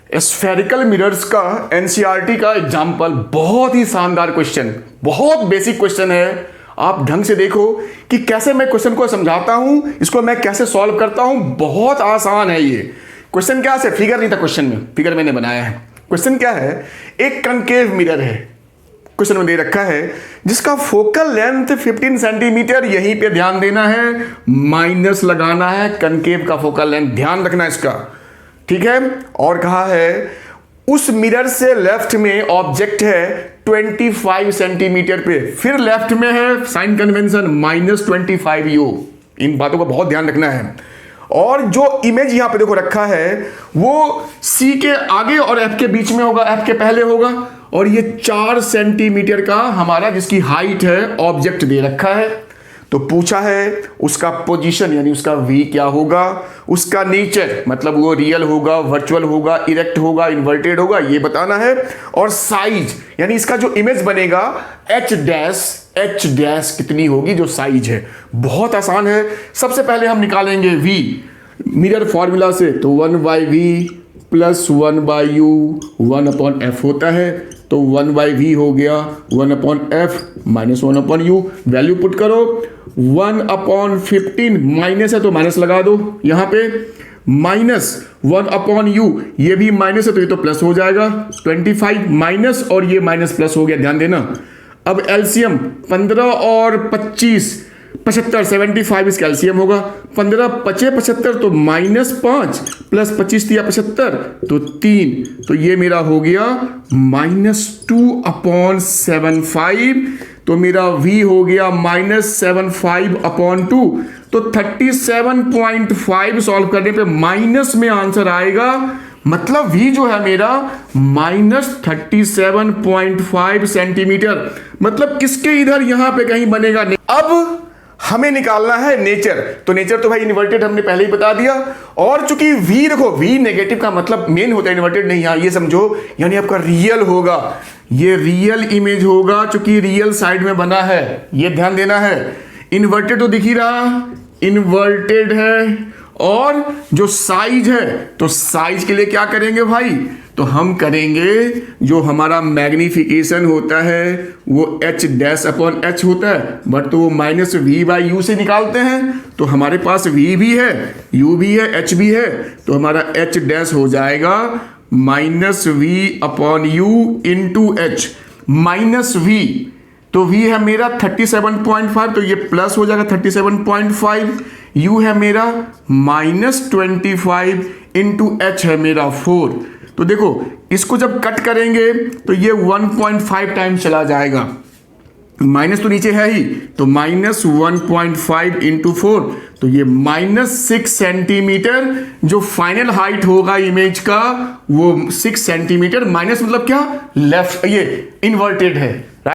Spherical mirrors का NCERT का example, बहुत ही शानदार क्वेश्चन, बहुत बेसिक क्वेश्चन है। आप ढंग से देखो कि कैसे मैं क्वेश्चन को समझाता हूं, इसको मैं कैसे सॉल्व करता हूं। बहुत आसान है ये क्वेश्चन। क्या है, फिगर नहीं था क्वेश्चन में, फिगर मैंने बनाया है। क्वेश्चन क्या है, एक कनकेव मिरर है, क्वेश्चन में दे रखा है, जिसका फोकल लेंथ 15 सेंटीमीटर, यहीं पे ध्यान देना है, माइनस लगाना है कनकेव का फोकल लेंथ, ध्यान रखना इसका, ठीक है। और कहा है उस मिरर से लेफ्ट में ऑब्जेक्ट है 25 सेंटीमीटर पे, फिर लेफ्ट में है साइन कन्वेंशन -25u। इन बातों का बहुत ध्यान रखना है। और जो इमेज यहां पे देखो रखा है वो C के आगे और F के बीच में होगा, F के पहले होगा, और ये 4 सेंटीमीटर का हमारा जिसकी हाइट है ऑब्जेक्ट दे रखा है। तो पूछा है उसका पोजीशन यानी उसका V क्या होगा, उसका नेचर मतलब वो रियल होगा, वर्चुअल होगा, इरेक्ट होगा, इन्वर्टेड होगा, ये बताना है। और साइज यानी इसका जो इमेज बनेगा H डैश कितनी होगी, जो साइज है। बहुत आसान है। सबसे पहले हम निकालेंगे V मिरर फॉर्मूला से, तो 1/v प्लस 1/u 1/f होता है। तो 1/v हो गया 1/f minus 1/u, value put करो 1/15 माइनस है तो माइनस लगा दो यहां पे, माइनस 1/u, ये भी माइनस है तो ये तो प्लस हो जाएगा, 25 माइनस और ये माइनस प्लस हो गया, ध्यान देना। अब एलसीएम 15 और 25 75, 75 इसका एलसीएम होगा, 15 5 75 तो -5 प्लस 25 दिया 75 तो 3, तो ये मेरा हो गया -2/75, तो मेरा V हो गया -75/2, तो 37.5 सॉल्व करने पे माइनस में आंसर आएगा। मतलब V जो है मेरा -37.5 सेंटीमीटर, मतलब किसके इधर यहां पे कहीं बनेगा नहीं। अब हमें निकालना है नेचर, तो नेचर तो भाई इन्वर्टेड हमने पहले ही बता दिया। और चूंकि V देखो, V नेगेटिव का मतलब मेन होता है, इन्वर्टेड नहीं, यहां ये समझो यानी आपका रियल होगा, ये रियल इमेज होगा चूंकि रियल साइड में बना है, ये ध्यान देना है। इन्वर्टेड तो दिख ही रहा, इन्वर्टेड है। और जो साइज है, तो साइज के लिए क्या करेंगे भाई, तो हम करेंगे जो हमारा मैग्निफिकेशन होता है वो H'/H होता है, बट तो वो -v/u से निकालते हैं। तो हमारे पास V भी है, U भी है, H भी है, तो हमारा H' हो जाएगा -v/u इंटू H, -v, तो V है मेरा 37.5, तो ये प्लस हो जाएगा 37.5, U है मेरा -25 इंटू H है मेरा 4। तो देखो इसको जब कट करेंगे तो ये 1.5 टाइम्स चला जाएगा, माइनस तो नीचे है ही, तो -1.5 इंटू 4, तो ये -6 सेंटीमीटर जो फाइनल हाइट होगा इमेज का वो 6 सेंटीमीटर, माइनस मतलब क्या, लेफ्ट, ये इन्वर्टेड है।